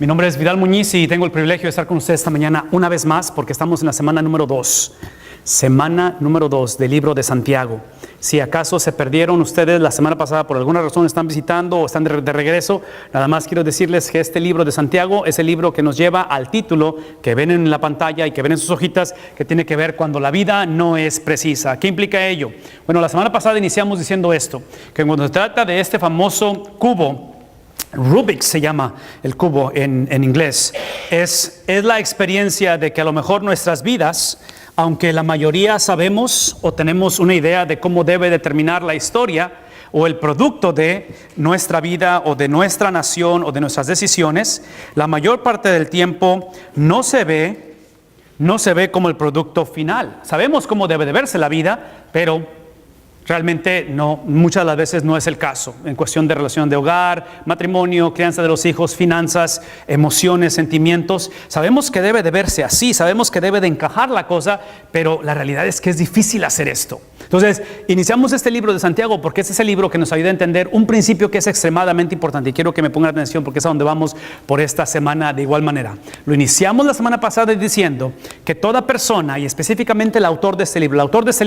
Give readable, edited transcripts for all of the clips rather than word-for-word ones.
Mi nombre es Vidal Muñiz y tengo el privilegio de estar con ustedes esta mañana una vez más porque estamos en la semana número 2. Semana número 2 del libro de Santiago. Si acaso se perdieron ustedes la semana pasada por alguna razón, están visitando o están de regreso, nada más quiero decirles que este libro de Santiago es el libro que nos lleva al título que ven en la pantalla y que ven en sus hojitas, que tiene que ver cuando la vida no es precisa. ¿Qué implica ello? Bueno, la semana pasada iniciamos diciendo esto, que cuando se trata de este famoso cubo, Rubik se llama el cubo en inglés, es la experiencia de que a lo mejor nuestras vidas, aunque la mayoría sabemos o tenemos una idea de cómo debe de terminar la historia o el producto de nuestra vida o de nuestra nación o de nuestras decisiones, la mayor parte del tiempo no se ve como el producto final. Sabemos cómo debe de verse la vida, pero realmente no, muchas de las veces no es el caso, en cuestión de relación de hogar, matrimonio, crianza de los hijos, finanzas, emociones, sentimientos. Sabemos que debe de verse así, sabemos que debe de encajar la cosa, pero la realidad es que es difícil hacer esto. Entonces, iniciamos este libro de Santiago porque este es el libro que nos ayuda a entender un principio que es extremadamente importante y quiero que me pongan atención porque es a donde vamos por esta semana de igual manera. Lo iniciamos la semana pasada diciendo que toda persona, y específicamente el autor de este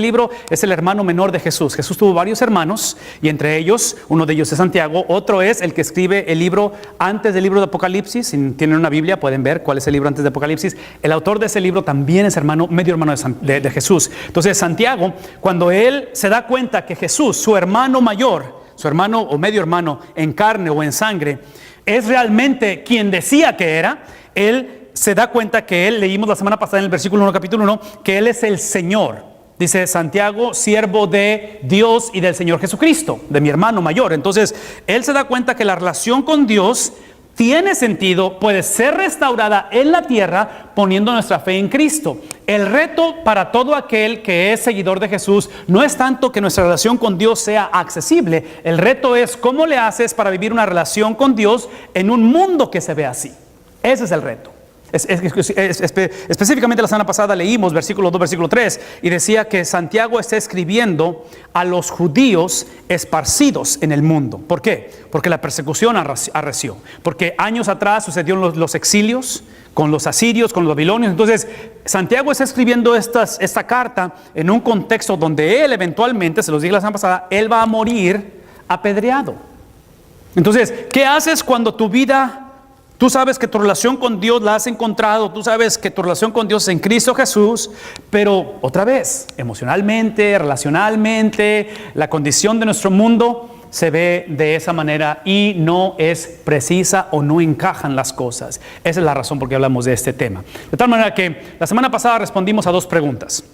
libro es el hermano menor de Jesús. Jesús tuvo varios hermanos y entre ellos, uno de ellos es Santiago, otro es el que escribe el libro antes del libro de Apocalipsis. Si tienen una Biblia pueden ver cuál es el libro antes de Apocalipsis. El autor de ese libro también es medio hermano de Jesús. Entonces Santiago, cuando él se da cuenta que Jesús, su hermano mayor, su hermano o medio hermano en carne o en sangre, es realmente quien decía que era, él se da cuenta que leímos la semana pasada en el versículo 1, capítulo 1, que él es el Señor. Dice Santiago, siervo de Dios y del Señor Jesucristo, de mi hermano mayor. Entonces, él se da cuenta que la relación con Dios tiene sentido, puede ser restaurada en la tierra poniendo nuestra fe en Cristo. El reto para todo aquel que es seguidor de Jesús no es tanto que nuestra relación con Dios sea accesible. El reto es cómo le haces para vivir una relación con Dios en un mundo que se ve así. Ese es el reto. Específicamente la semana pasada leímos versículo 2, versículo 3 y decía que Santiago está escribiendo a los judíos esparcidos en el mundo. ¿Por qué? Porque la persecución arreció, porque años atrás sucedieron los exilios con los asirios, con los babilonios. Entonces Santiago está escribiendo esta carta en un contexto donde él eventualmente, se los dije la semana pasada, él va a morir apedreado. Entonces, ¿qué haces cuando tu vida... Tú sabes que tu relación con Dios la has encontrado, tú sabes que tu relación con Dios es en Cristo Jesús, pero otra vez, emocionalmente, relacionalmente, la condición de nuestro mundo se ve de esa manera y no es precisa o no encajan las cosas. Esa es la razón por qué hablamos de este tema. De tal manera que la semana pasada respondimos a 2 preguntas.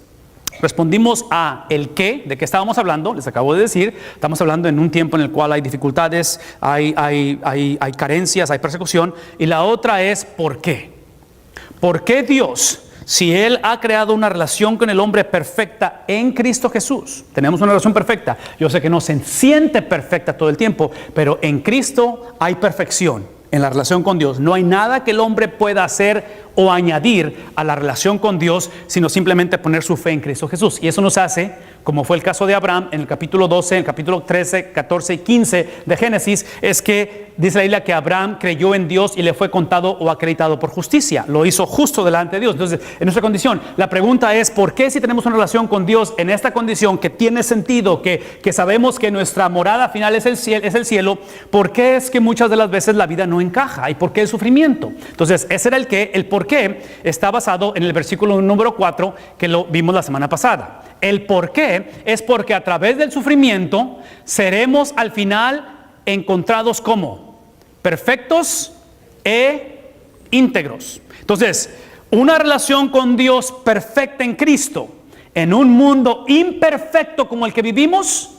Respondimos a el qué, de qué estábamos hablando, les acabo de decir, estamos hablando en un tiempo en el cual hay dificultades, hay carencias, hay persecución, y la otra es ¿por qué? ¿Por qué Dios, si Él ha creado una relación con el hombre perfecta en Cristo Jesús, tenemos una relación perfecta, yo sé que no se siente perfecta todo el tiempo, pero en Cristo hay perfección en la relación con Dios? No hay nada que el hombre pueda hacer o añadir a la relación con Dios, sino simplemente poner su fe en Cristo Jesús. Y eso nos hace, como fue el caso de Abraham en el capítulo 12, en el capítulo 13, 14 y 15 de Génesis, es que dice la Biblia que Abraham creyó en Dios y le fue contado o acreditado por justicia. Lo hizo justo delante de Dios. Entonces, en nuestra condición, la pregunta es, ¿por qué si tenemos una relación con Dios en esta condición que tiene sentido, que sabemos que nuestra morada final es el cielo, ¿por qué es que muchas de las veces la vida no encaja? ¿Y por qué el sufrimiento? Entonces, ese era el por qué está basado en el versículo número 4 que lo vimos la semana pasada. El por qué es porque a través del sufrimiento seremos al final encontrados como perfectos e íntegros. Entonces, una relación con Dios perfecta en Cristo en un mundo imperfecto como el que vivimos.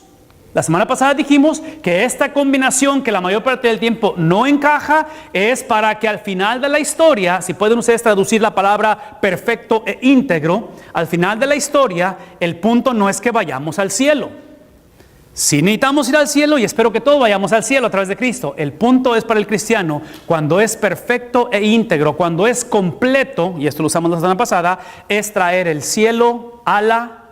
La semana pasada dijimos que esta combinación que la mayor parte del tiempo no encaja es para que al final de la historia, si pueden ustedes traducir la palabra perfecto e íntegro, al final de la historia el punto no es que vayamos al cielo. Sí necesitamos ir al cielo y espero que todos vayamos al cielo a través de Cristo. El punto es para el cristiano, cuando es perfecto e íntegro, cuando es completo, y esto lo usamos la semana pasada, es traer el cielo a la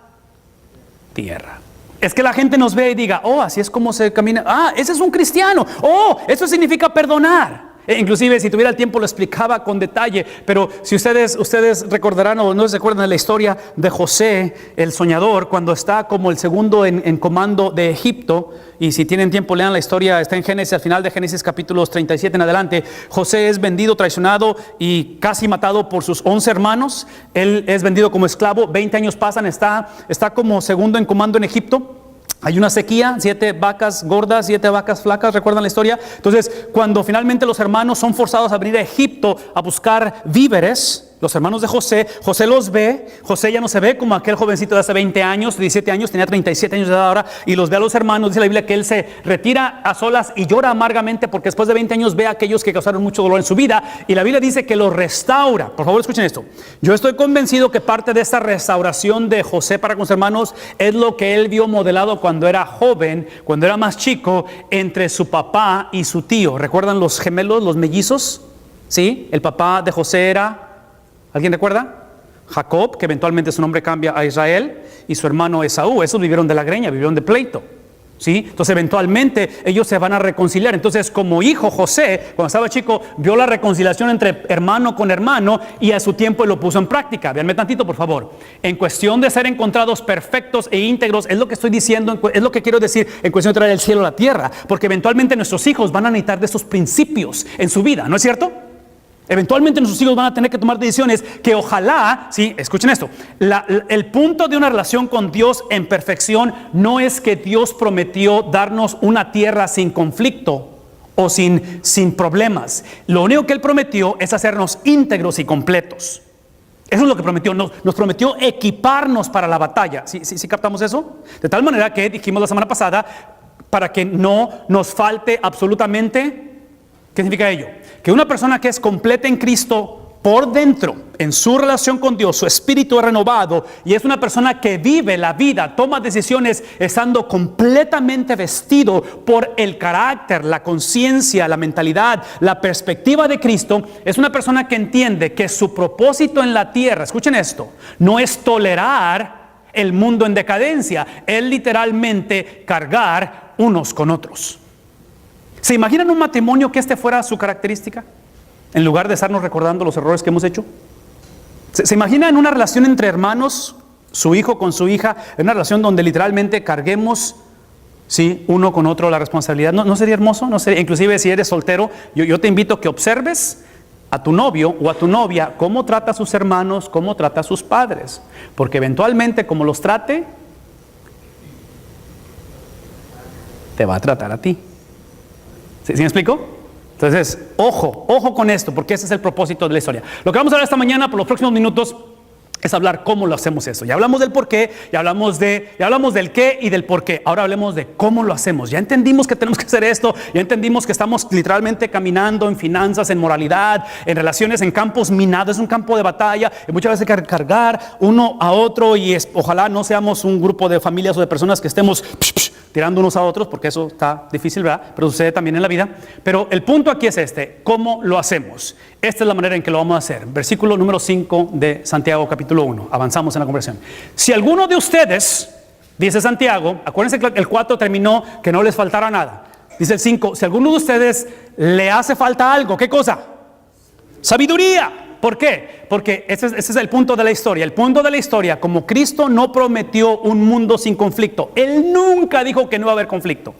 tierra. Es que la gente nos ve y diga, oh, así es como se camina. Ah, ese es un cristiano. Oh, eso significa perdonar. Inclusive si tuviera el tiempo lo explicaba con detalle, pero si ustedes recordarán o no se acuerdan de la historia de José, el soñador, cuando está como el segundo en comando de Egipto, y si tienen tiempo lean la historia, está en Génesis, al final de Génesis capítulos 37 en adelante. José es vendido, traicionado y casi matado por sus 11 hermanos. Él es vendido como esclavo, 20 años pasan, está como segundo en comando en Egipto. Hay una sequía, 7 vacas gordas, 7 vacas flacas, ¿recuerdan la historia? Entonces, cuando finalmente los hermanos son forzados a venir a Egipto a buscar víveres, los hermanos de José, José los ve. José ya no se ve como aquel jovencito de hace 20 años, 17 años, tenía 37 años de edad ahora, y los ve a los hermanos. Dice la Biblia que él se retira a solas y llora amargamente porque después de 20 años ve a aquellos que causaron mucho dolor en su vida, y la Biblia dice que los restaura. Por favor, escuchen esto. Yo estoy convencido que parte de esta restauración de José para con sus hermanos es lo que él vio modelado cuando era joven, cuando era más chico, entre su papá y su tío. ¿Recuerdan los gemelos, los mellizos? ¿Sí? El papá de José era... ¿Alguien recuerda? Jacob, que eventualmente su nombre cambia a Israel, y su hermano Esaú. Esos vivieron de la greña, vivieron de pleito. ¿Sí? Entonces eventualmente ellos se van a reconciliar. Entonces, como hijo, José, cuando estaba chico, vio la reconciliación entre hermano con hermano y a su tiempo lo puso en práctica. Véanme tantito, por favor. En cuestión de ser encontrados perfectos e íntegros, es lo que estoy diciendo, es lo que quiero decir en cuestión de traer el cielo a la tierra. Porque eventualmente nuestros hijos van a necesitar de esos principios en su vida, ¿no es cierto? Eventualmente nuestros hijos van a tener que tomar decisiones que ojalá, sí, escuchen esto, el punto de una relación con Dios en perfección no es que Dios prometió darnos una tierra sin conflicto o sin problemas. Lo único que Él prometió es hacernos íntegros y completos. Eso es lo que prometió, nos prometió equiparnos para la batalla. ¿Sí captamos eso? De tal manera que dijimos la semana pasada, para que no nos falte absolutamente... ¿Qué significa ello? Que una persona que es completa en Cristo por dentro, en su relación con Dios, su espíritu es renovado y es una persona que vive la vida, toma decisiones estando completamente vestido por el carácter, la conciencia, la mentalidad, la perspectiva de Cristo. Es una persona que entiende que su propósito en la tierra, escuchen esto, no es tolerar el mundo en decadencia, es literalmente cargar unos con otros. ¿Se imaginan un matrimonio que fuera su característica? En lugar de estarnos recordando los errores que hemos hecho. ¿Se imaginan una relación entre hermanos, su hijo con su hija, en una relación donde literalmente carguemos, sí, uno con otro la responsabilidad? ¿No sería hermoso? ¿No sería? Inclusive si eres soltero, yo te invito a que observes a tu novio o a tu novia cómo trata a sus hermanos, cómo trata a sus padres. Porque eventualmente, como los trate, te va a tratar a ti. ¿Sí me explico? Entonces, ojo con esto, porque ese es el propósito de la historia. Lo que vamos a hablar esta mañana, por los próximos minutos, es hablar cómo lo hacemos eso. Ya hablamos del por qué, ya hablamos del qué y del por qué. Ahora hablemos de cómo lo hacemos. Ya entendimos que tenemos que hacer esto, ya entendimos que estamos literalmente caminando en finanzas, en moralidad, en relaciones, en campos minados. Es un campo de batalla y muchas veces hay que cargar uno a otro y ojalá no seamos un grupo de familias o de personas que estemos tirando unos a otros, porque eso está difícil, ¿verdad? Pero sucede también en la vida. Pero el punto aquí es ¿cómo lo hacemos? Esta es la manera en que lo vamos a hacer. Versículo número 5 de Santiago capítulo 1. Avanzamos en la conversación. Si alguno de ustedes, dice Santiago, acuérdense que el 4 terminó que no les faltara nada. Dice el 5, si a alguno de ustedes le hace falta algo, ¿qué cosa? Sabiduría. ¿Por qué? Porque ese es el punto de la historia. El punto de la historia, como Cristo no prometió un mundo sin conflicto, Él nunca dijo que no iba a haber conflicto.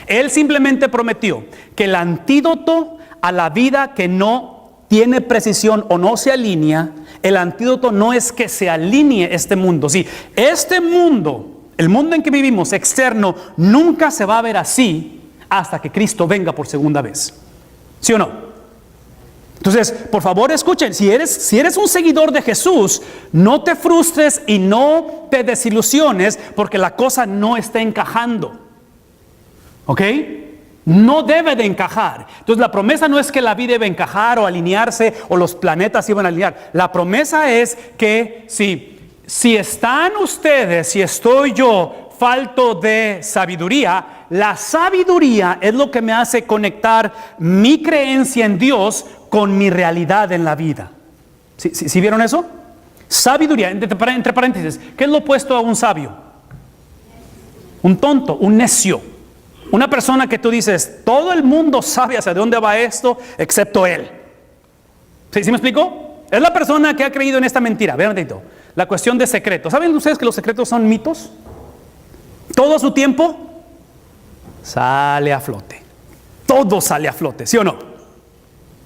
Él simplemente prometió que el antídoto a la vida que no tiene precisión o no se alinea, el antídoto no es que se alinee este mundo. Sí, este mundo, el mundo en que vivimos externo, nunca se va a ver así hasta que Cristo venga por segunda vez. ¿Sí o no? Entonces, por favor, escuchen, si eres un seguidor de Jesús, no te frustres y no te desilusiones porque la cosa no está encajando. ¿Ok? No debe de encajar. Entonces, la promesa no es que la vida debe encajar o alinearse o los planetas iban a alinear. La promesa es que si están ustedes, si estoy yo falto de sabiduría, la sabiduría es lo que me hace conectar mi creencia en Dios con mi realidad en la vida. ¿Sí vieron eso? Sabiduría, entre paréntesis, ¿qué es lo opuesto a un sabio? Un tonto, un necio. Una persona que tú dices, todo el mundo sabe hacia dónde va esto, excepto él. ¿Sí me explico? Es la persona que ha creído en esta mentira. Vean un momentito. La cuestión de secretos. ¿Saben ustedes que los secretos son mitos? Todo a su tiempo sale a flote. Todo sale a flote, ¿sí o no?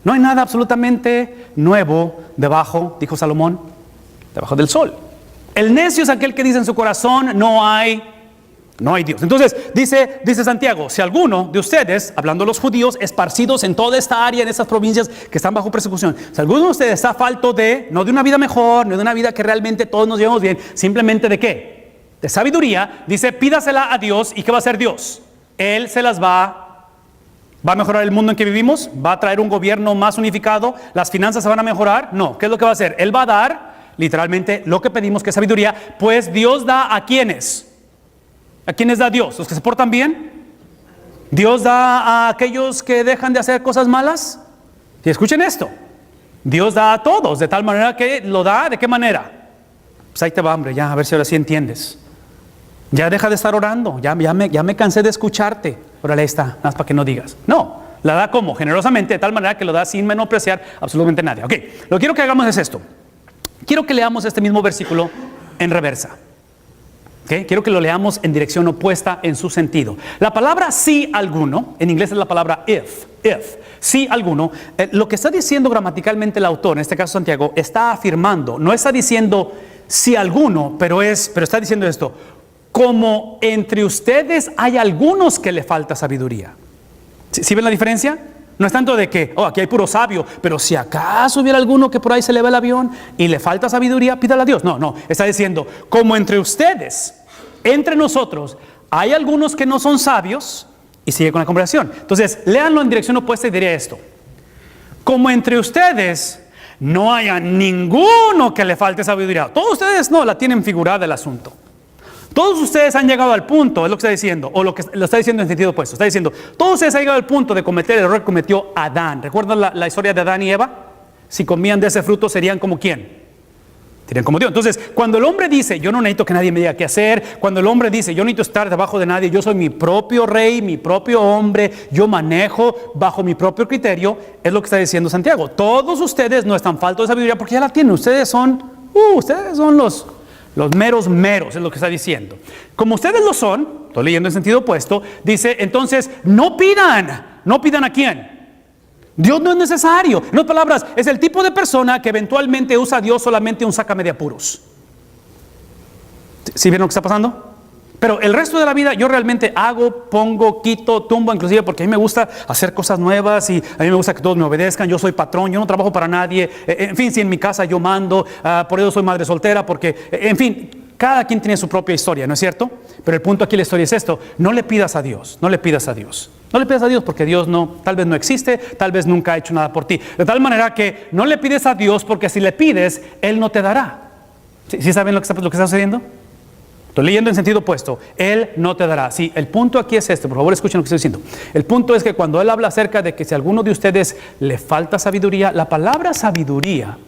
No hay nada absolutamente nuevo debajo, dijo Salomón, debajo del sol. El necio es aquel que dice en su corazón, no hay Dios. Entonces, dice Santiago, si alguno de ustedes, hablando de los judíos, esparcidos en toda esta área, en estas provincias que están bajo persecución, si alguno de ustedes está falto de, no de una vida mejor, no de una vida que realmente todos nos llevamos bien, simplemente de ¿qué? De sabiduría, dice, pídasela a Dios. ¿Y qué va a hacer Dios? Él se las va a mejorar el mundo en que vivimos, va a traer un gobierno más unificado, las finanzas se van a mejorar. No, ¿qué es lo que va a hacer? Él va a dar, literalmente, lo que pedimos, que es sabiduría, pues Dios da ¿a quiénes? ¿A quiénes da Dios? ¿Los que se portan bien? ¿Dios da a aquellos que dejan de hacer cosas malas? Y escuchen esto, Dios da a todos, de tal manera que lo da, ¿de qué manera? Pues ahí te va, hombre, ya, a ver si ahora sí entiendes. Ya deja de estar orando, ya me cansé de escucharte. Órale, ahí está, nada más para que no digas. No, la da como, generosamente, de tal manera que lo da sin menospreciar absolutamente a nadie. Ok, lo que quiero que hagamos es esto. Quiero que leamos este mismo versículo en reversa. ¿Okay? Quiero que lo leamos en dirección opuesta en su sentido. La palabra si alguno, en inglés es la palabra if, si alguno, lo que está diciendo gramaticalmente el autor, en este caso Santiago, está afirmando, no está diciendo si alguno, pero está diciendo esto, como entre ustedes hay algunos que le falta sabiduría. ¿Sí ven la diferencia? No es tanto de que, aquí hay puro sabio, pero si acaso hubiera alguno que por ahí se le va el avión y le falta sabiduría, pídale a Dios. No, está diciendo, como entre ustedes, entre nosotros, hay algunos que no son sabios, y sigue con la conversación. Entonces, léanlo en dirección opuesta y diría esto. Como entre ustedes no haya ninguno que le falte sabiduría. Todos ustedes no la tienen figurada el asunto. Todos ustedes han llegado al punto, es lo que está diciendo, o lo está diciendo en sentido opuesto. Está diciendo, todos ustedes han llegado al punto de cometer el error que cometió Adán. ¿Recuerdan la historia de Adán y Eva? Si comían de ese fruto, ¿serían como quién? Serían como Dios. Entonces, cuando el hombre dice, yo no necesito que nadie me diga qué hacer, cuando el hombre dice, yo no necesito estar debajo de nadie, yo soy mi propio rey, mi propio hombre, yo manejo bajo mi propio criterio, es lo que está diciendo Santiago. Todos ustedes no están faltos de sabiduría porque ya la tienen. Ustedes son los meros, es lo que está diciendo. Como ustedes lo son, estoy leyendo en sentido opuesto, dice, entonces, no pidan ¿a quién? Dios no es necesario. En otras palabras, es el tipo de persona que eventualmente usa a Dios solamente un sácame de apuros. ¿Sí ven lo que está pasando? Pero el resto de la vida yo realmente hago, pongo, quito, tumbo, inclusive porque a mí me gusta hacer cosas nuevas y a mí me gusta que todos me obedezcan. Yo soy patrón, yo no trabajo para nadie. En fin, si en mi casa yo mando, por eso soy madre soltera, porque, en fin, cada quien tiene su propia historia, ¿no es cierto? Pero el punto aquí de la historia es esto: no le pidas a Dios, no le pidas a Dios. No le pidas a Dios porque Dios tal vez no existe, tal vez nunca ha hecho nada por ti. De tal manera que no le pides a Dios porque si le pides, Él no te dará. ¿Sí saben lo que está sucediendo? Estoy leyendo en sentido opuesto. Él no te dará. Sí, el punto aquí es este. Por favor, escuchen lo que estoy diciendo. El punto es que cuando Él habla acerca de que si a alguno de ustedes le falta sabiduría, la palabra sabiduría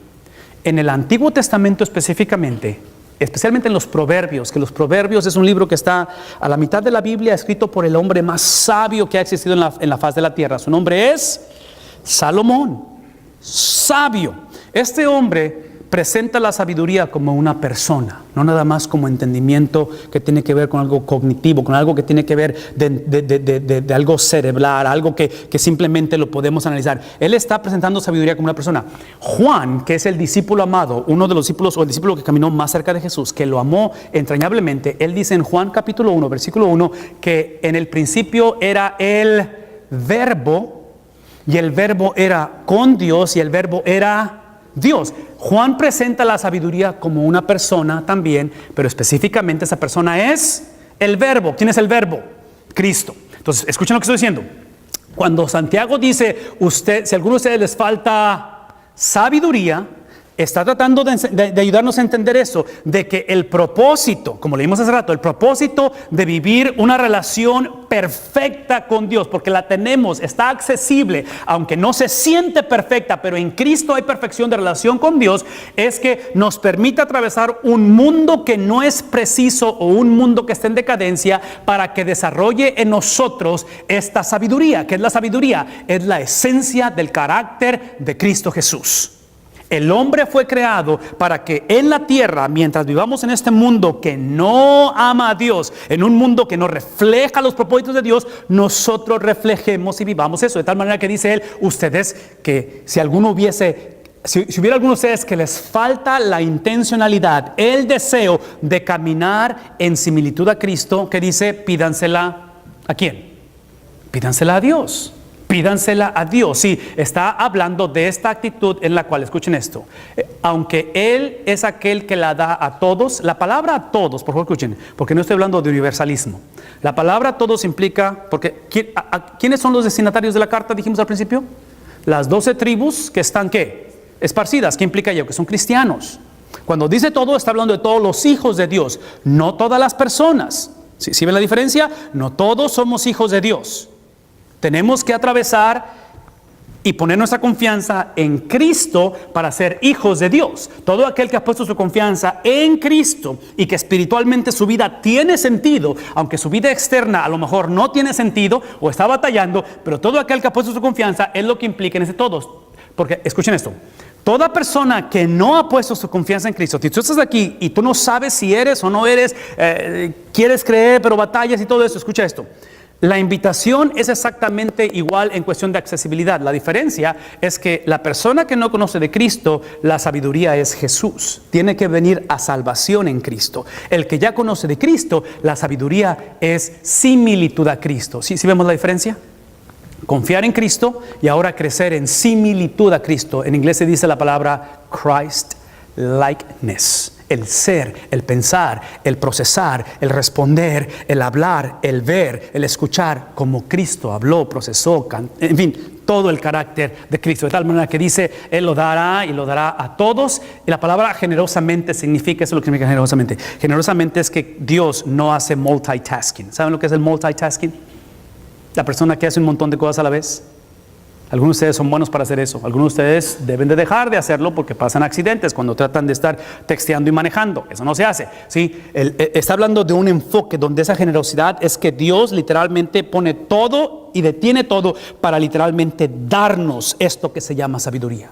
en el Antiguo Testamento específicamente, especialmente en los Proverbios, que los Proverbios es un libro que está a la mitad de la Biblia, escrito por el hombre más sabio que ha existido en la faz de la tierra. Su nombre es Salomón. Sabio. Este hombre presenta la sabiduría como una persona, no nada más como entendimiento que tiene que ver con algo cognitivo, con algo que tiene que ver de algo cerebral, algo que simplemente lo podemos analizar. Él está presentando sabiduría como una persona. Juan, que es el discípulo amado, uno de los discípulos o el discípulo que caminó más cerca de Jesús, que lo amó entrañablemente, él dice en Juan capítulo 1, versículo 1, que en el principio era el verbo, y el verbo era con Dios, y el verbo era Dios. Juan presenta la sabiduría como una persona también, pero específicamente esa persona es el verbo. ¿Quién es el verbo? Cristo. Entonces, escuchen lo que estoy diciendo. Cuando Santiago dice, si a alguno de ustedes les falta sabiduría, está tratando de ayudarnos a entender eso, de que el propósito, como leímos hace rato, el propósito de vivir una relación perfecta con Dios, porque la tenemos, está accesible, aunque no se siente perfecta, pero en Cristo hay perfección de relación con Dios, es que nos permite atravesar un mundo que no es preciso o un mundo que está en decadencia, para que desarrolle en nosotros esta sabiduría. ¿Qué es la sabiduría? Es la esencia del carácter de Cristo Jesús. El hombre fue creado para que en la tierra, mientras vivamos en este mundo que no ama a Dios, en un mundo que no refleja los propósitos de Dios, nosotros reflejemos y vivamos eso. De tal manera que dice él, ustedes, que si hubiera alguno de ustedes que les falta la intencionalidad, el deseo de caminar en similitud a Cristo, que dice, pídansela ¿a quién? Pídansela a Dios. Pídansela a Dios. Sí, está hablando de esta actitud en la cual, escuchen esto, aunque Él es aquel que la da a todos, la palabra a todos, por favor escuchen, porque no estoy hablando de universalismo. La palabra a todos implica, porque ¿quiénes son los destinatarios de la carta? Dijimos al principio, las 12 tribus que están, ¿qué? Esparcidas. ¿Qué implica ello? Que son cristianos. Cuando dice todo, está hablando de todos los hijos de Dios, no todas las personas. ¿Sí ven la diferencia? No todos somos hijos de Dios. Tenemos que atravesar y poner nuestra confianza en Cristo para ser hijos de Dios. Todo aquel que ha puesto su confianza en Cristo y que espiritualmente su vida tiene sentido, aunque su vida externa a lo mejor no tiene sentido o está batallando, pero todo aquel que ha puesto su confianza es lo que implica en ese todos. Porque, escuchen esto, toda persona que no ha puesto su confianza en Cristo, si tú estás aquí y tú no sabes si eres o no eres, quieres creer pero batallas y todo eso, escucha esto. La invitación es exactamente igual en cuestión de accesibilidad. La diferencia es que la persona que no conoce de Cristo, la sabiduría es Jesús. Tiene que venir a salvación en Cristo. El que ya conoce de Cristo, la sabiduría es similitud a Cristo. ¿Sí vemos la diferencia? Confiar en Cristo y ahora crecer en similitud a Cristo. En inglés se dice la palabra Christ likeness. El ser, el pensar, el procesar, el responder, el hablar, el ver, el escuchar, como Cristo habló, procesó, en fin, todo el carácter de Cristo. De tal manera que dice, Él lo dará y lo dará a todos. Y la palabra generosamente significa, eso es lo que significa generosamente. Generosamente es que Dios no hace multitasking. ¿Saben lo que es el multitasking? La persona que hace un montón de cosas a la vez. Algunos de ustedes son buenos para hacer eso. Algunos de ustedes deben de dejar de hacerlo porque pasan accidentes cuando tratan de estar texteando y manejando. Eso no se hace, ¿sí? Está hablando de un enfoque donde esa generosidad es que Dios literalmente pone todo y detiene todo para literalmente darnos esto que se llama sabiduría.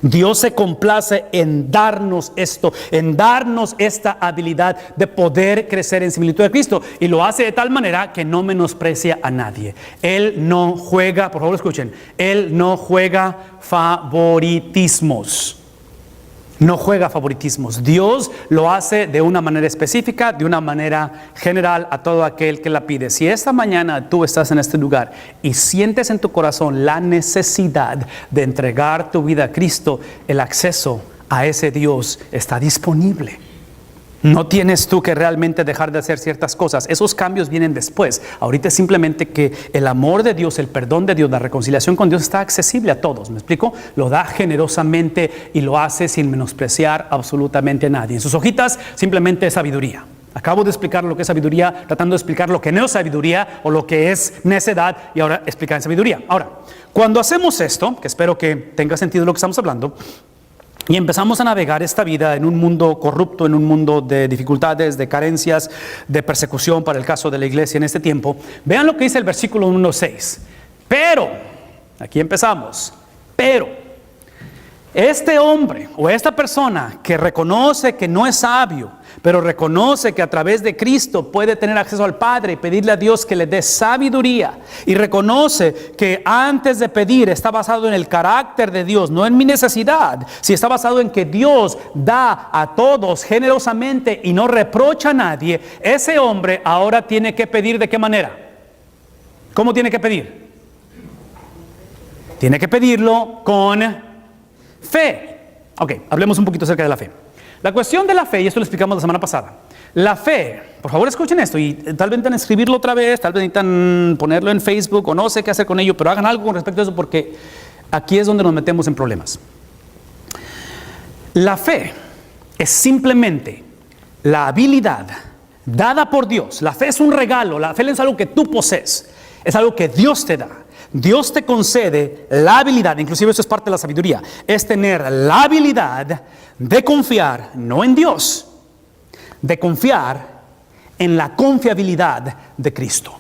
Dios se complace en darnos esto, en darnos esta habilidad de poder crecer en similitud de Cristo, y lo hace de tal manera que no menosprecia a nadie. Él no juega, por favor escuchen, Él no juega favoritismos. No juega favoritismos. Dios lo hace de una manera específica, de una manera general a todo aquel que la pide. Si esta mañana tú estás en este lugar y sientes en tu corazón la necesidad de entregar tu vida a Cristo, el acceso a ese Dios está disponible. No tienes tú que realmente dejar de hacer ciertas cosas. Esos cambios vienen después. Ahorita es simplemente que el amor de Dios, el perdón de Dios, la reconciliación con Dios está accesible a todos. ¿Me explico? Lo da generosamente y lo hace sin menospreciar absolutamente a nadie. En sus hojitas simplemente es sabiduría. Acabo de explicar lo que es sabiduría, tratando de explicar lo que no es sabiduría o lo que es necedad, y ahora explicar en sabiduría. Ahora, cuando hacemos esto, que espero que tenga sentido lo que estamos hablando, y empezamos a navegar esta vida en un mundo corrupto, en un mundo de dificultades, de carencias, de persecución para el caso de la iglesia en este tiempo. Vean lo que dice el versículo 1:6. Pero, aquí empezamos, pero este hombre o esta persona que reconoce que no es sabio, pero reconoce que a través de Cristo puede tener acceso al Padre y pedirle a Dios que le dé sabiduría, y reconoce que antes de pedir está basado en el carácter de Dios, no en mi necesidad, si está basado en que Dios da a todos generosamente y no reprocha a nadie, ese hombre ahora tiene que pedir. ¿De qué manera? ¿Cómo tiene que pedir? Tiene que pedirlo con fe. Ok, hablemos un poquito acerca de la fe. La cuestión de la fe, y esto lo explicamos la semana pasada. La fe, por favor escuchen esto, y tal vez necesitan escribirlo otra vez, tal vez necesitan ponerlo en Facebook o no sé qué hacer con ello, pero hagan algo con respecto a eso, porque aquí es donde nos metemos en problemas. La fe es simplemente la habilidad dada por Dios. La fe es un regalo, la fe no es algo que tú posees, es algo que Dios te da. Dios te concede la habilidad, inclusive eso es parte de la sabiduría, es tener la habilidad de confiar, no en Dios, de confiar en la confiabilidad de Cristo.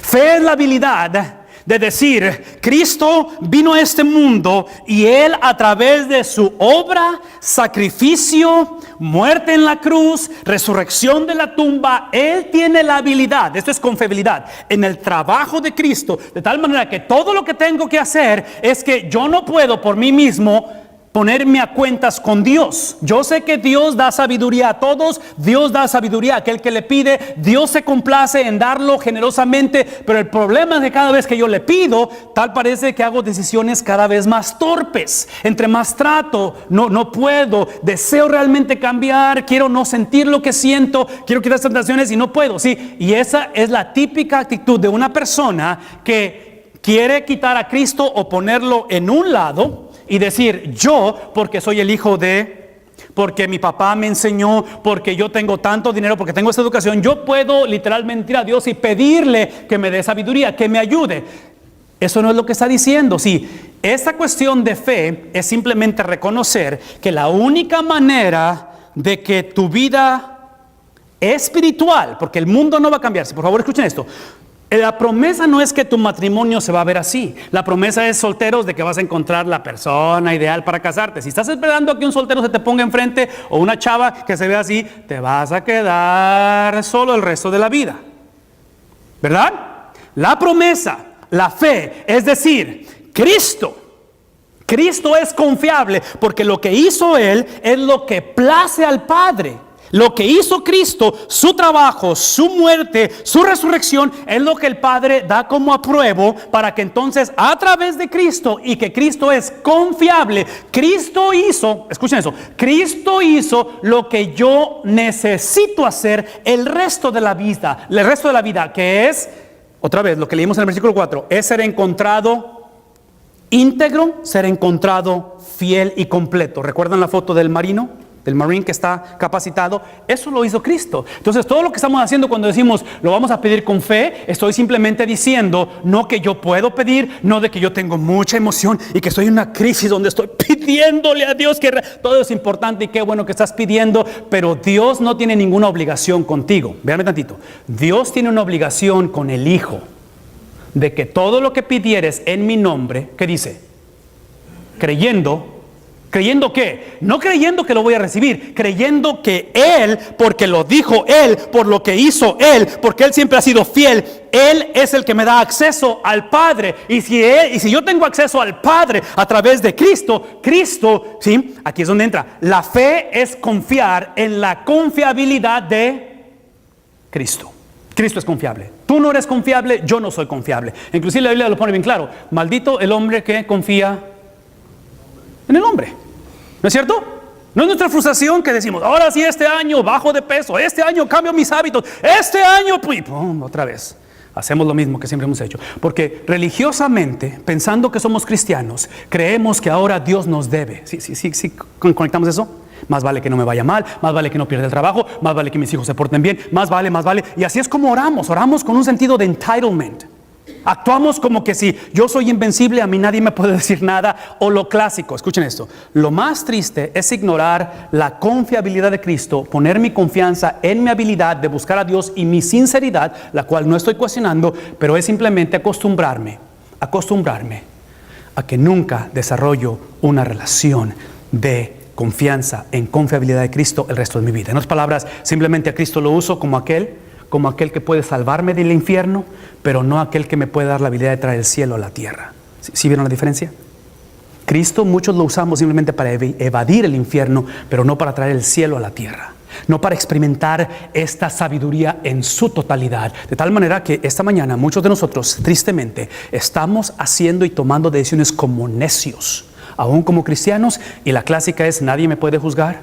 Fe es la habilidad de decir, Cristo vino a este mundo y Él a través de su obra, sacrificio, muerte en la cruz, resurrección de la tumba, Él tiene la habilidad, esto es confiabilidad, en el trabajo de Cristo, de tal manera que todo lo que tengo que hacer es que yo no puedo por mí mismo ponerme a cuentas con Dios. Yo sé que Dios da sabiduría a todos, Dios da sabiduría a aquel que le pide, Dios se complace en darlo generosamente, pero el problema es que cada vez que yo le pido, tal parece que hago decisiones cada vez más torpes. Entre más trato, no puedo, deseo realmente cambiar, quiero no sentir lo que siento, quiero quitar tentaciones y no puedo, ¿sí? Y esa es la típica actitud de una persona que quiere quitar a Cristo o ponerlo en un lado y decir, yo, porque soy el hijo de, porque mi papá me enseñó, porque yo tengo tanto dinero, porque tengo esta educación, yo puedo literalmente ir a Dios y pedirle que me dé sabiduría, que me ayude. Eso no es lo que está diciendo. Sí, esta cuestión de fe es simplemente reconocer que la única manera de que tu vida espiritual, porque el mundo no va a cambiarse, por favor escuchen esto. La promesa no es que tu matrimonio se va a ver así. La promesa es, solteros, de que vas a encontrar la persona ideal para casarte. Si estás esperando a que un soltero se te ponga enfrente o una chava que se vea así, te vas a quedar solo el resto de la vida, ¿verdad? La promesa, la fe, es decir, Cristo es confiable porque lo que hizo Él es lo que place al Padre. Lo que hizo Cristo, su trabajo, su muerte, su resurrección, es lo que el Padre da como apruebo para que entonces a través de Cristo, y que Cristo es confiable, Cristo hizo, escuchen eso, Cristo hizo lo que yo necesito hacer el resto de la vida, que es, otra vez, lo que leímos en el versículo 4, es ser encontrado íntegro, ser encontrado fiel y completo. ¿Recuerdan la foto del marino? Del marine que está capacitado, eso lo hizo Cristo. Entonces todo lo que estamos haciendo cuando decimos lo vamos a pedir con fe, estoy simplemente diciendo no que yo puedo pedir, no de que yo tengo mucha emoción y que estoy en una crisis donde estoy pidiéndole a Dios que todo es importante y qué bueno que estás pidiendo, pero Dios no tiene ninguna obligación contigo. Véanme tantito, Dios tiene una obligación con el Hijo de que todo lo que pidieres en mi nombre, ¿qué dice? ¿Creyendo qué? No creyendo que lo voy a recibir, creyendo que Él, porque lo dijo Él, por lo que hizo Él, porque Él siempre ha sido fiel, Él es el que me da acceso al Padre. Y si yo tengo acceso al Padre a través de Cristo, ¿sí? Aquí es donde entra. La fe es confiar en la confiabilidad de Cristo. Cristo es confiable. Tú no eres confiable, yo no soy confiable. Inclusive la Biblia lo pone bien claro. Maldito el hombre que confía en el hombre. ¿No es cierto? No es nuestra frustración que decimos, ahora sí este año bajo de peso, este año cambio mis hábitos, este año, ¡pum!, otra vez. Hacemos lo mismo que siempre hemos hecho. Porque religiosamente, pensando que somos cristianos, creemos que ahora Dios nos debe. ¿Sí conectamos eso? Más vale que no me vaya mal, más vale que no pierda el trabajo, más vale que mis hijos se porten bien, más vale. Y así es como oramos con un sentido de entitlement. Actuamos como que si yo soy invencible, a mí nadie me puede decir nada. O lo clásico, escuchen esto, lo más triste es ignorar la confiabilidad de Cristo, poner mi confianza en mi habilidad de buscar a Dios y mi sinceridad, la cual no estoy cuestionando, pero es simplemente acostumbrarme a que nunca desarrollo una relación de confianza en confiabilidad de Cristo el resto de mi vida. En otras palabras, simplemente a Cristo lo uso como aquel que puede salvarme del infierno, pero no aquel que me puede dar la habilidad de traer el cielo a la tierra. ¿Sí vieron la diferencia? Cristo muchos lo usamos simplemente para evadir el infierno, pero no para traer el cielo a la tierra, no para experimentar esta sabiduría en su totalidad. De tal manera que esta mañana muchos de nosotros, tristemente, estamos haciendo y tomando decisiones como necios, aún como cristianos, y la clásica es: nadie me puede juzgar,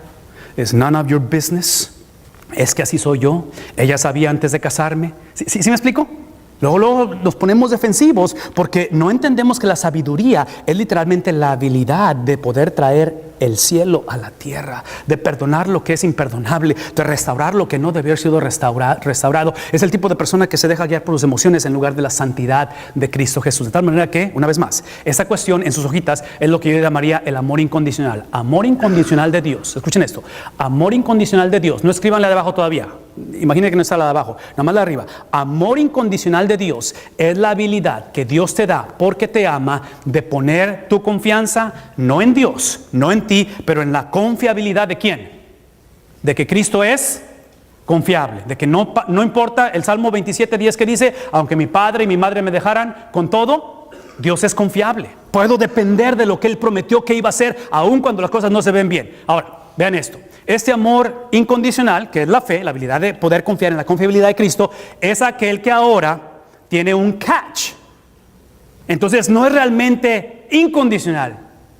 it's none of your business. Es que así soy yo, ella sabía antes de casarme. ¿Sí me explico? Luego nos ponemos defensivos porque no entendemos que la sabiduría es literalmente la habilidad de poder traer el cielo a la tierra, de perdonar lo que es imperdonable, de restaurar lo que no debió haber sido restaurado. Es el tipo de persona que se deja guiar por sus emociones en lugar de la santidad de Cristo Jesús. De tal manera que, una vez más, esta cuestión en sus hojitas es lo que yo llamaría el amor incondicional. Amor incondicional de Dios. Escuchen esto. Amor incondicional de Dios. No escribanle de abajo todavía. Imaginen que no está la de abajo, nada más la de arriba. Amor incondicional de Dios es la habilidad que Dios te da porque te ama de poner tu confianza no en Dios, no en ti, pero en la confiabilidad de ¿quién? De que Cristo es confiable, de que no importa el Salmo 27:10 que dice, aunque mi padre y mi madre me dejaran, con todo, Dios es confiable. Puedo depender de lo que Él prometió que iba a hacer, aun cuando las cosas no se ven bien. Ahora, vean esto. Este amor incondicional, que es la fe, la habilidad de poder confiar en la confiabilidad de Cristo, es aquel que ahora tiene un catch. Entonces no es realmente incondicional,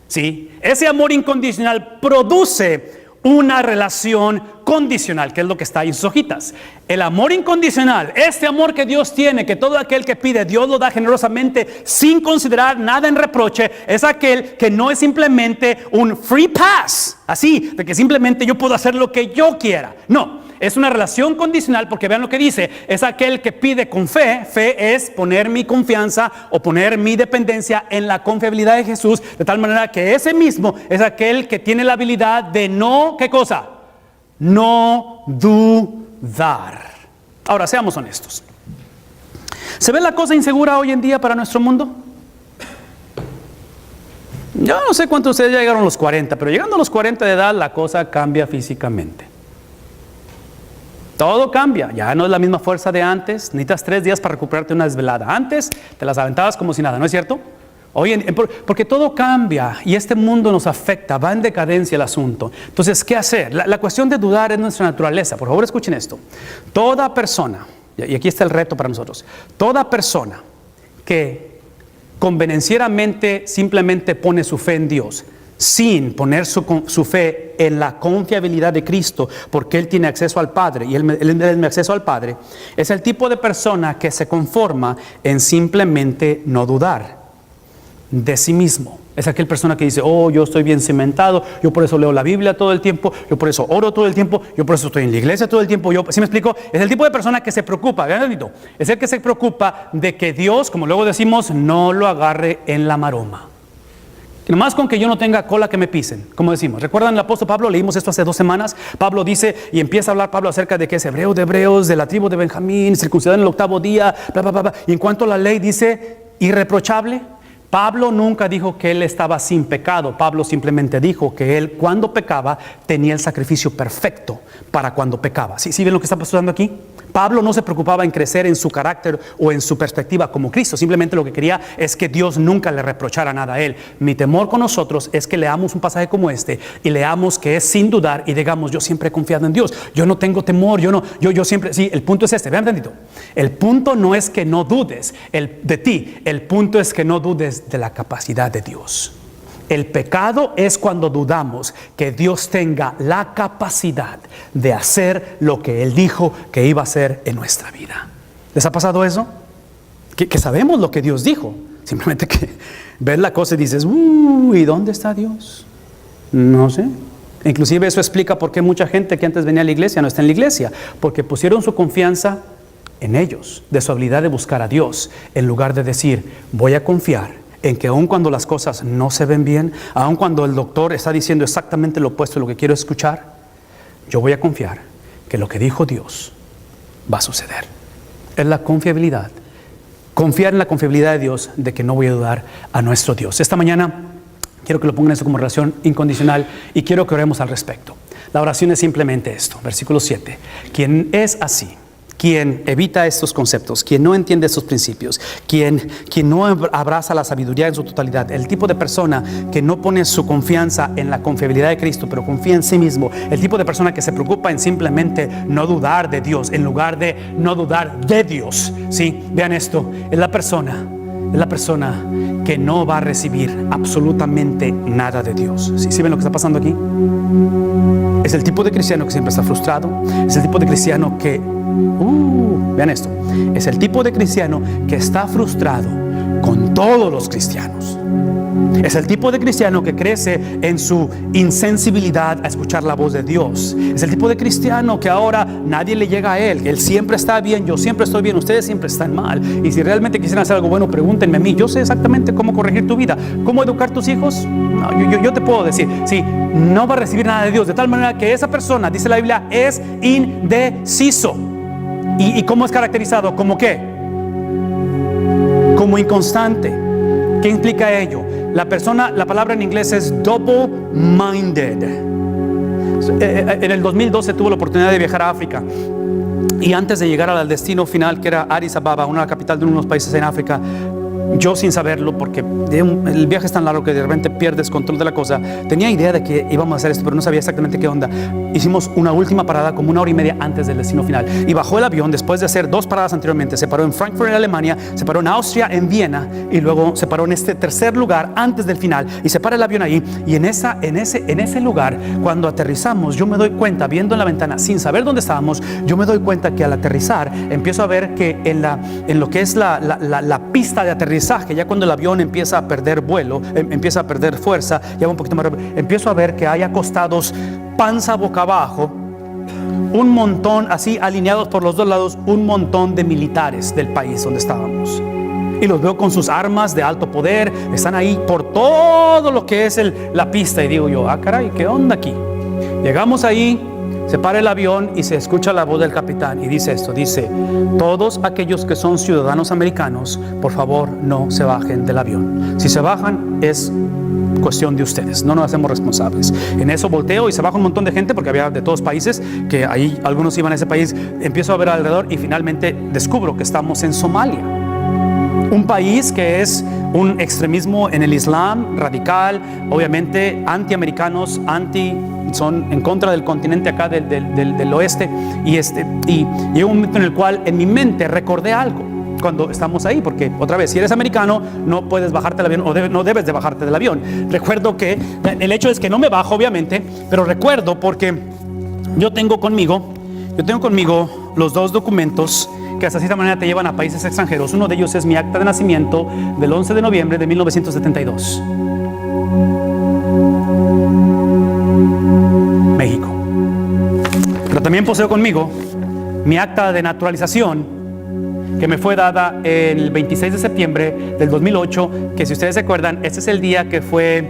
¿sí? Ese amor incondicional produce una relación condicional, que es lo que está ahí en sus hojitas. El amor incondicional, este amor que Dios tiene, que todo aquel que pide, Dios lo da generosamente sin considerar nada en reproche, es aquel que no es simplemente un free pass, así, de que simplemente yo puedo hacer lo que yo quiera. No, es una relación condicional porque vean lo que dice, es aquel que pide con fe. Fe es poner mi confianza o poner mi dependencia en la confiabilidad de Jesús, de tal manera que ese mismo es aquel que tiene la habilidad de no, ¿qué cosa? No dudar. Ahora, seamos honestos. ¿Se ve la cosa insegura hoy en día para nuestro mundo? Yo no sé cuántos de ustedes ya llegaron a los 40, pero llegando a los 40 de edad la cosa cambia físicamente. Todo cambia, ya no es la misma fuerza de antes. Necesitas 3 días para recuperarte una desvelada. Antes te las aventabas como si nada, ¿no es cierto? Porque todo cambia y este mundo nos afecta, va en decadencia el asunto. Entonces, ¿qué hacer? La cuestión de dudar es nuestra naturaleza. Por favor, escuchen esto. Toda persona, y aquí está el reto para nosotros, toda persona que convenencieramente simplemente pone su fe en Dios, sin poner su fe en la confiabilidad de Cristo, porque Él tiene acceso al Padre y Él es mi acceso al Padre, es el tipo de persona que se conforma en simplemente no dudar de sí mismo. Es aquella persona que dice, oh, yo estoy bien cimentado, yo por eso leo la Biblia todo el tiempo, yo por eso oro todo el tiempo, yo por eso estoy en la iglesia todo el tiempo. ¿Sí me explico? Es el tipo de persona que se preocupa, vean, es el que se preocupa de que Dios, como luego decimos, no lo agarre en la maroma. Y nomás con que yo no tenga cola que me pisen, como decimos. ¿Recuerdan el apóstol Pablo? Leímos esto hace 2 semanas. Pablo dice, y empieza a hablar Pablo acerca de que es hebreo de hebreos, de la tribu de Benjamín, circuncidado en el 8º día, bla, bla, bla, bla. Y en cuanto a la ley dice, irreprochable. Pablo nunca dijo que él estaba sin pecado. Pablo simplemente dijo que él, cuando pecaba, tenía el sacrificio perfecto para cuando pecaba. ¿Sí ven lo que está pasando aquí? Pablo no se preocupaba en crecer en su carácter o en su perspectiva como Cristo. Simplemente lo que quería es que Dios nunca le reprochara nada a él. Mi temor con nosotros es que leamos un pasaje como este y leamos que es sin dudar y digamos, yo siempre he confiado en Dios. Yo no tengo temor, yo siempre... Sí, el punto es este, vean tantito. El punto no es que no dudes de ti. El punto es que no dudes de la capacidad de Dios. El pecado es cuando dudamos que Dios tenga la capacidad de hacer lo que Él dijo que iba a hacer en nuestra vida. ¿Les ha pasado eso? Que sabemos lo que Dios dijo. Simplemente que ves la cosa y dices, ¿y dónde está Dios? No sé. Inclusive eso explica por qué mucha gente que antes venía a la iglesia no está en la iglesia. Porque pusieron su confianza en ellos, de su habilidad de buscar a Dios, en lugar de decir, voy a confiar en que aun cuando las cosas no se ven bien, aun cuando el doctor está diciendo exactamente lo opuesto de lo que quiero escuchar, yo voy a confiar que lo que dijo Dios va a suceder. Es la confiabilidad. Confiar en la confiabilidad de Dios, de que no voy a dudar a nuestro Dios. Esta mañana quiero que lo pongan eso como relación incondicional y quiero que oremos al respecto. La oración es simplemente esto, versículo 7. Quien es así, quien evita estos conceptos, quien no entiende estos principios, quien no abraza la sabiduría en su totalidad, el tipo de persona que no pone su confianza en la confiabilidad de Cristo, pero confía en sí mismo, el tipo de persona que se preocupa en simplemente no dudar de Dios, en lugar de no dudar de Dios. Sí, vean esto, es la persona que no va a recibir absolutamente nada de Dios. ¿Sí ven lo que está pasando aquí? Es el tipo de cristiano que siempre está frustrado, es el tipo de cristiano que vean esto, es el tipo de cristiano que está frustrado con todos los cristianos. Es el tipo de cristiano que crece en su insensibilidad a escuchar la voz de Dios. Es el tipo de cristiano que ahora nadie le llega a él. Él siempre está bien, yo siempre estoy bien, ustedes siempre están mal. Y si realmente quisieran hacer algo bueno, pregúntenme a mí. Yo sé exactamente cómo corregir tu vida, cómo educar tus hijos. No, yo te puedo decir, sí, no va a recibir nada de Dios, de tal manera que esa persona, dice la Biblia, es indeciso. ¿Y cómo es caracterizado? ¿Cómo qué? Como inconstante. ¿Qué implica ello? La palabra en inglés es double-minded. En el 2012 tuve la oportunidad de viajar a África. Y antes de llegar al destino final, que era Addis Ababa, una capital de uno de los países en África, yo sin saberlo, porque el viaje es tan largo que de repente pierdes control de la cosa, tenía idea de que íbamos a hacer esto, pero no sabía exactamente qué onda. Hicimos una última parada como 1 hora y media antes del destino final, y bajó el avión después de hacer 2 paradas anteriormente. Se paró en Frankfurt, en Alemania, se paró en Austria, en Viena, y luego se paró en este tercer lugar antes del final, y se para el avión ahí. Y en ese lugar, cuando aterrizamos, yo me doy cuenta, viendo en la ventana sin saber dónde estábamos, yo me doy cuenta que al aterrizar empiezo a ver que en lo que es la pista de aterrizaje, ya cuando el avión empieza a perder vuelo, empieza a perder fuerza, ya va un poquito más rápido, empiezo a ver que hay acostados panza boca abajo, un montón, así alineados por los dos lados, un montón de militares del país donde estábamos. Y los veo con sus armas de alto poder, están ahí por todo lo que es la pista. Y digo yo, caray, ¿qué onda aquí? Llegamos ahí, se para el avión y se escucha la voz del capitán y dice esto, dice: todos aquellos que son ciudadanos americanos, por favor no se bajen del avión. Si se bajan es cuestión de ustedes, no nos hacemos responsables. En eso volteo y se baja un montón de gente, porque había de todos países, que ahí algunos iban a ese país. Empiezo a ver alrededor y finalmente descubro que estamos en Somalia, un país que es un extremismo en el Islam radical, obviamente antiamericanos, son en contra del continente acá del oeste. Y llegó un momento en el cual en mi mente recordé algo cuando estamos ahí, porque otra vez, si eres americano no puedes bajarte del avión, o no debes de bajarte del avión. Recuerdo que el hecho es que no me bajo, obviamente, pero recuerdo porque yo tengo conmigo los 2 documentos que hasta cierta manera te llevan a países extranjeros. Uno de ellos es mi acta de nacimiento del 11 de noviembre de 1972. México. Pero también poseo conmigo mi acta de naturalización, que me fue dada el 26 de septiembre del 2008, que si ustedes se acuerdan, este es el día que fue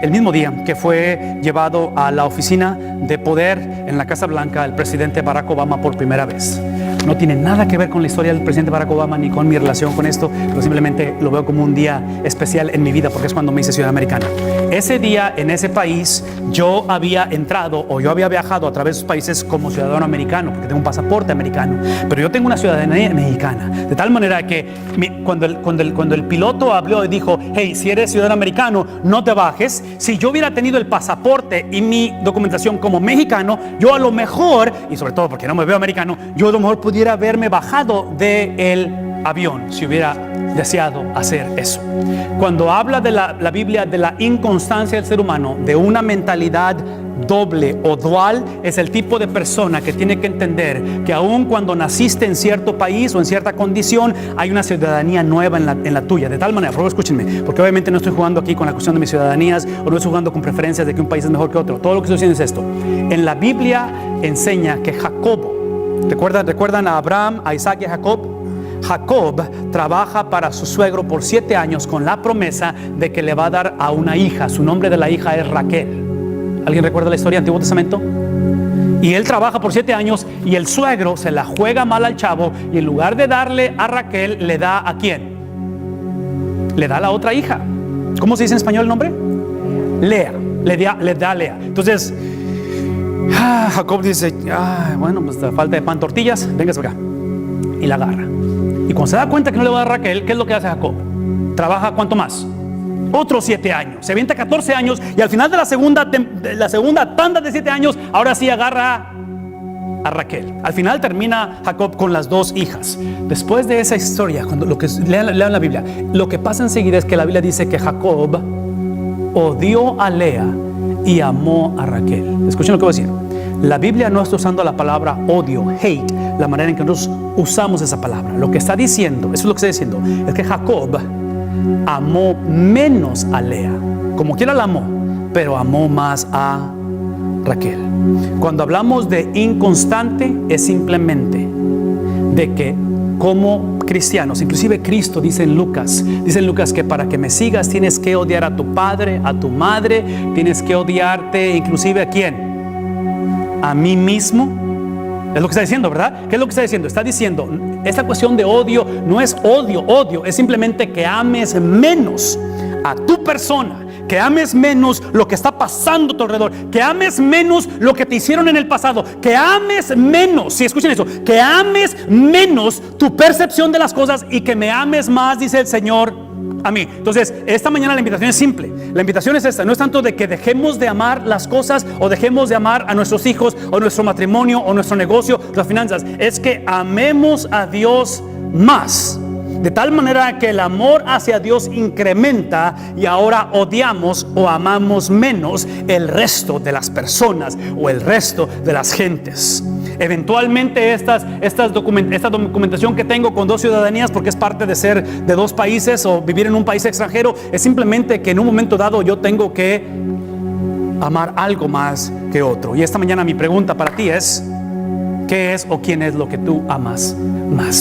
el mismo día que fue llevado a la oficina de poder en la Casa Blanca el presidente Barack Obama por primera vez. No tiene nada que ver con la historia del presidente Barack Obama ni con mi relación con esto, pero simplemente lo veo como un día especial en mi vida, porque es cuando me hice ciudadano americano. Ese día, en ese país, yo había entrado, o yo había viajado a través de esos países como ciudadano americano, porque tengo un pasaporte americano, pero yo tengo una ciudadanía mexicana, de tal manera que cuando el piloto habló y dijo: hey, si eres ciudadano americano, no te bajes. Si yo hubiera tenido el pasaporte y mi documentación como mexicano, yo a lo mejor, y sobre todo porque no me veo americano, yo a lo mejor pudiera haberme bajado del avión si hubiera deseado hacer eso. Cuando habla de la Biblia de la inconstancia del ser humano, de una mentalidad doble o dual, es el tipo de persona que tiene que entender que aun cuando naciste en cierto país o en cierta condición, hay una ciudadanía nueva en la tuya. De tal manera, por favor escúchenme, porque obviamente no estoy jugando aquí con la cuestión de mis ciudadanías, o no estoy jugando con preferencias de que un país es mejor que otro. Todo lo que estoy diciendo es esto: en la Biblia enseña que Jacobo, ¿recuerdan a Abraham, a Isaac y a Jacob? Jacob trabaja para su suegro por 7 años con la promesa de que le va a dar a una hija. Su nombre de la hija es Raquel. ¿Alguien recuerda la historia del Antiguo Testamento? Y él trabaja por 7 años y el suegro se la juega mal al chavo, y en lugar de darle a Raquel, le da ¿a quién? Le da a la otra hija. ¿Cómo se dice en español el nombre? Lea. Le da a Lea. Entonces Jacob dice: bueno, pues falta de pan, tortillas, véngase acá. Y la agarra. Y cuando se da cuenta que no le va a dar a Raquel, ¿qué es lo que hace Jacob? Trabaja ¿cuánto más? Otros 7 años. Se avienta 14 años y al final de la segunda tanda de 7 años, ahora sí agarra a Raquel. Al final termina Jacob con las 2 hijas. Después de esa historia, cuando lean la Biblia, lo que pasa enseguida es que la Biblia dice que Jacob odió a Lea y amó a Raquel. Escuchen lo que voy a decir. La Biblia no está usando la palabra odio, hate. la manera en que nosotros usamos esa palabra. Lo que está diciendo, eso es lo que está diciendo, es que Jacob amó menos a Lea. Como quiera la amó, pero amó más a Raquel. Cuando hablamos de inconstante, es simplemente de que como cristianos, inclusive Cristo dice en Lucas que para que me sigas tienes que odiar a tu padre, a tu madre, tienes que odiarte inclusive ¿a quién? A mí mismo. Es lo que está diciendo, ¿verdad? ¿Qué es lo que está diciendo? Está diciendo, esta cuestión de odio no es odio, es simplemente que ames menos a tu persona, que ames menos lo que está pasando a tu alrededor, que ames menos lo que te hicieron en el pasado, que ames menos, si escuchen eso, que ames menos tu percepción de las cosas y que me ames más, dice el Señor, a mí. Entonces, esta mañana la invitación es simple. La invitación es esta, no es tanto de que dejemos de amar las cosas o dejemos de amar a nuestros hijos o nuestro matrimonio o nuestro negocio, las finanzas, es que amemos a Dios más. De tal manera que el amor hacia Dios incrementa y ahora odiamos o amamos menos el resto de las personas o el resto de las gentes. Eventualmente esta documentación que tengo con 2 ciudadanías, porque es parte de ser de 2 países o vivir en un país extranjero, es simplemente que en un momento dado yo tengo que amar algo más que otro. Y esta mañana mi pregunta para ti es, ¿qué es o quién es lo que tú amas más?